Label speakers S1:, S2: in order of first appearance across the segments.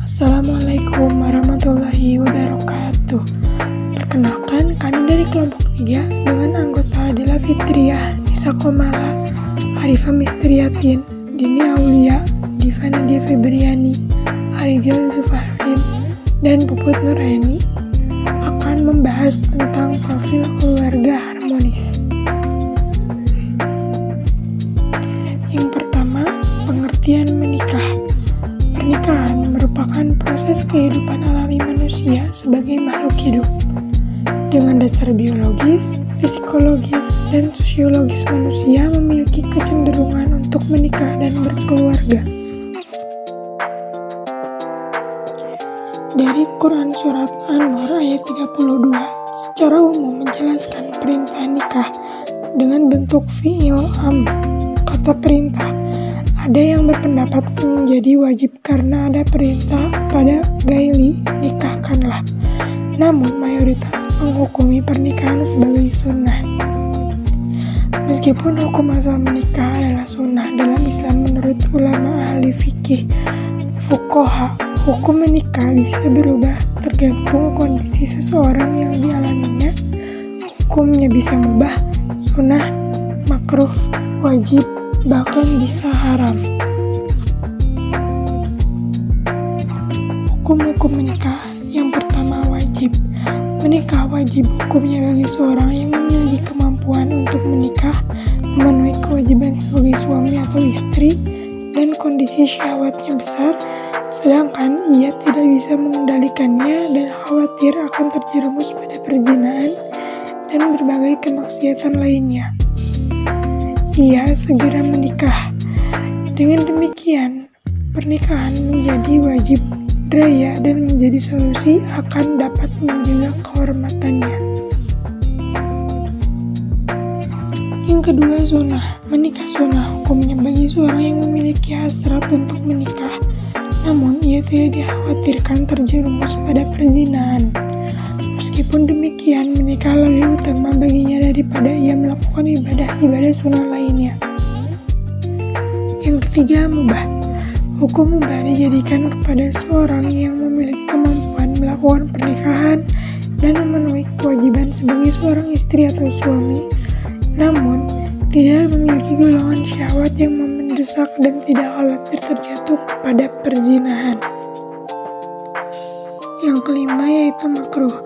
S1: Assalamualaikum warahmatullahi wabarakatuh. Perkenalkan, kami dari kelompok 3 dengan anggota Adela Fitriah, Nisa Komala, Arifah Mistriatin, Dini Aulia, Diva Nadia Febriani, Arizal Zufahrudin, dan Puput Nuraini akan membahas tentang profil keluarga harmonis. Yang pertama, pengertian menikah. Pernikahan merupakan proses kehidupan alami manusia sebagai makhluk hidup. Dengan dasar biologis, psikologis, dan sosiologis manusia memiliki kecenderungan untuk menikah dan berkeluarga. Dari Quran Surat An-Nur ayat 32, secara umum menjelaskan perintah nikah dengan bentuk fi'il am, kata perintah. Ada yang berpendapat menjadi wajib karena ada perintah pada gaili, nikahkanlah. Namun mayoritas menghukumi pernikahan sebagai sunnah. Meskipun hukum asal menikah adalah sunnah dalam Islam menurut ulama ahli fikih, fuqaha, hukum menikah bisa berubah tergantung kondisi seseorang yang dialaminya. Hukumnya bisa mubah, sunnah, makruh, wajib, bahkan bisa haram. Hukum-hukum menikah. Yang pertama, wajib. Menikah wajib hukumnya bagi seorang yang memiliki kemampuan untuk menikah, memenuhi kewajiban sebagai suami atau istri, dan kondisi syahwatnya besar, sedangkan ia tidak bisa mengendalikannya dan khawatir akan terjerumus pada perzinahan dan berbagai kemaksiatan lainnya. Ia segera menikah. Dengan demikian, pernikahan menjadi wajib raya dan menjadi solusi akan dapat menjaga kehormatannya. Yang kedua, sunnah. Menikah sunnah hukumnya bagi seorang yang memiliki hasrat untuk menikah, namun ia tidak dikhawatirkan terjerumus pada perzinahan. Meskipun demikian, menikah lebih utama baginya daripada ia melakukan ibadah-ibadah sunnah lainnya. Yang ketiga, mubah. Hukum mubah dijadikan kepada seorang yang memiliki kemampuan melakukan pernikahan dan memenuhi kewajiban sebagai seorang istri atau suami, namun tidak memiliki golongan syahwat yang mendesak dan tidak khawatir terjatuh kepada perzinahan. Yang kelima yaitu makruh.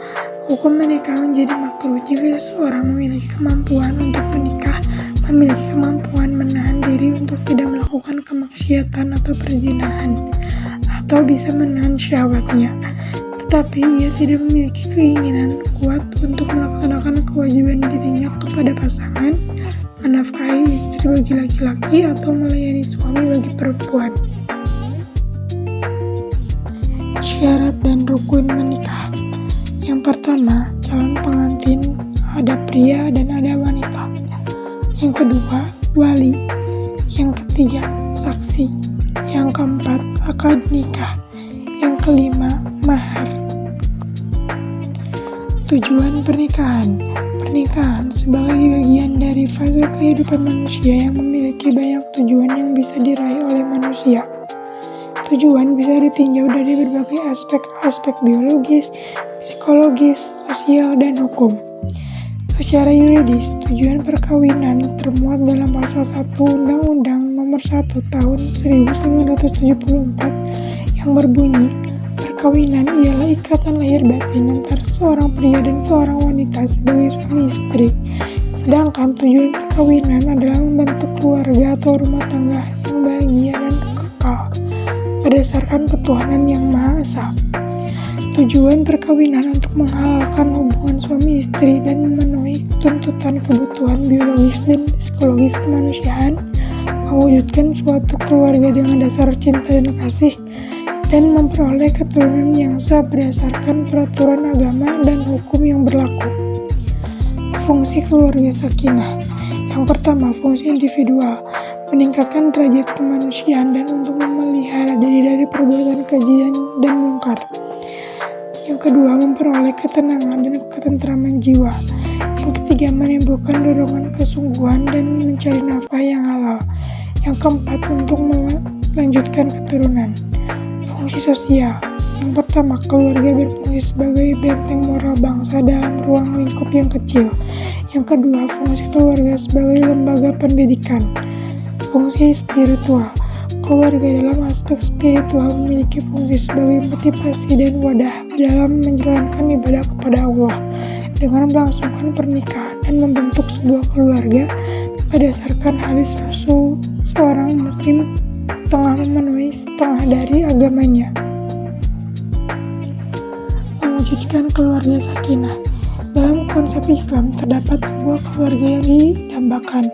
S1: Hukum menikah menjadi makruh jika seseorang memiliki kemampuan untuk menikah, memiliki kemampuan menahan diri untuk tidak melakukan kemaksiatan atau perzinahan, atau bisa menahan syahwatnya, tetapi ia tidak memiliki keinginan kuat untuk melaksanakan kewajiban dirinya kepada pasangan, menafkahi istri bagi laki-laki, atau melayani suami bagi perempuan. Syarat dan rukun menikah. Yang pertama, calon pengantin, ada pria dan ada wanita. Yang kedua, wali. Yang ketiga, saksi. Yang keempat, akad nikah. Yang kelima, mahar. Tujuan pernikahan. Pernikahan sebagai bagian dari fase kehidupan manusia yang memiliki banyak tujuan yang bisa diraih oleh manusia. Tujuan bisa ditinjau dari berbagai aspek biologis, psikologis, sosial, dan hukum. Secara yuridis, tujuan perkawinan termuat dalam pasal 1 Undang-Undang Nomor 1 Tahun 1974 yang berbunyi, perkawinan ialah ikatan lahir batin antara seorang pria dan seorang wanita sebagai suami istri. Sedangkan tujuan perkawinan adalah membentuk keluarga atau rumah tangga yang bahagia dan kekal berdasarkan ketuhanan yang Maha Esa. Tujuan perkawinan untuk menghalalkan hubungan suami istri dan memenuhi tuntutan kebutuhan biologis dan psikologis kemanusiaan, mewujudkan suatu keluarga dengan dasar cinta dan kasih, dan memperoleh keturunan yang sah berdasarkan peraturan agama dan hukum yang berlaku. Fungsi keluarga sakinah. Yang pertama, fungsi individual, meningkatkan derajat kemanusiaan dan untuk memelihara diri dari perbuatan keji dan mungkar. Yang kedua, memperoleh ketenangan dan ketentraman jiwa. Yang ketiga, menimbulkan dorongan kesungguhan dan mencari nafkah yang halal. Yang keempat, untuk melanjutkan keturunan. Fungsi sosial. Yang pertama, keluarga berfungsi sebagai benteng moral bangsa dalam ruang lingkup yang kecil. Yang kedua, fungsi keluarga sebagai lembaga pendidikan. Fungsi spiritual. Keluarga dalam aspek spiritual memiliki fungsi sebagai motivasi dan wadah dalam menjalankan ibadah kepada Allah dengan melangsungkan pernikahan dan membentuk sebuah keluarga berdasarkan hadis Rasul. Seorang muslim telah memenuhi setengah dari agamanya. Mewujudkan keluarga sakinah. Dalam konsep Islam terdapat sebuah keluarga yang didambakan,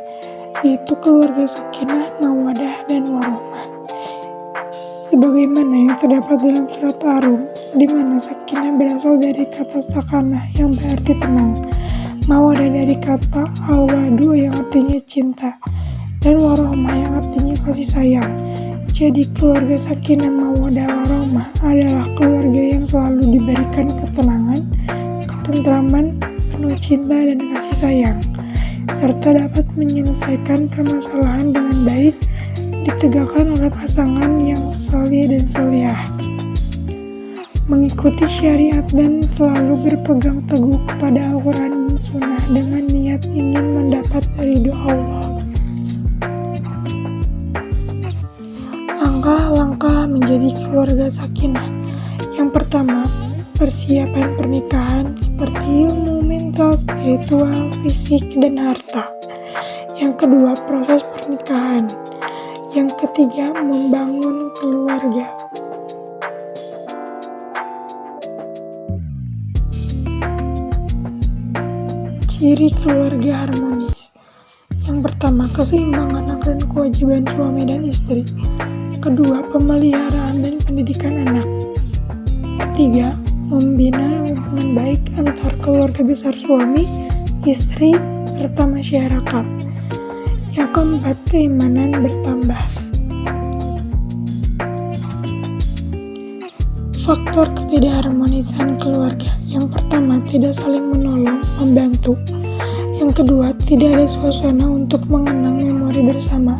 S1: yaitu keluarga sakinah, mawadah, dan warahmah. Sebagaimana yang terdapat dalam surat Ar-Rum, di mana sakinah berasal dari kata sakanah yang berarti tenang, mawadah dari kata al-wadu yang artinya cinta, dan warahmah yang artinya kasih sayang. Jadi keluarga sakinah, mawadah, warahmah adalah keluarga yang selalu diberikan ketenangan, ketentraman, penuh cinta dan kasih sayang, serta dapat menyelesaikan permasalahan dengan baik, ditegakkan oleh pasangan yang saleh dan salihah, mengikuti syariat dan selalu berpegang teguh kepada Al-Quran dan Sunnah dengan niat ingin mendapat ridho Allah. Langkah-langkah menjadi keluarga sakinah. Yang pertama, persiapan pernikahan seperti ilmu, mental, spiritual, fisik, dan harta. Yang kedua, proses pernikahan. Yang ketiga, membangun keluarga. Ciri keluarga harmonis. Yang pertama, keseimbangan hak dan kewajiban suami dan istri. Kedua, pemeliharaan dan pendidikan anak. Ketiga, membina hubungan baik antar keluarga besar suami, istri, serta masyarakat. Yang keempat, keimanan bertambah. Faktor ketidakharmonisan keluarga. Yang pertama, tidak saling menolong, membantu. Yang kedua, tidak ada suasana untuk mengenang memori bersama.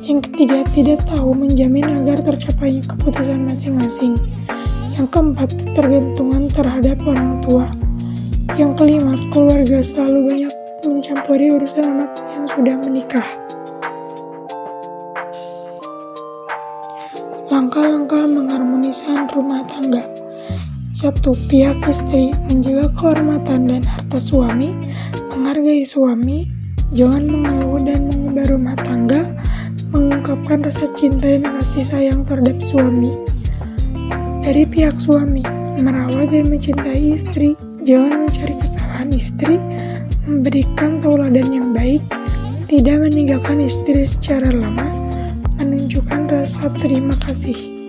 S1: Yang ketiga, tidak tahu menjamin agar tercapainya keputusan masing-masing. Yang keempat, ketergantungan terhadap orang tua. Yang kelima, keluarga selalu banyak mencampuri urusan anak yang sudah menikah. Langkah-langkah mengharmoniskan rumah tangga. 1. Pihak istri menjaga kehormatan dan harta suami, menghargai suami, jangan mengeluh dan mengubah rumah tangga, mengungkapkan rasa cinta dan kasih sayang terhadap suami. Dari pihak suami, merawat dan mencintai istri, jangan mencari kesalahan istri, memberikan tauladan yang baik, tidak meninggalkan istri secara lama, menunjukkan rasa terima kasih.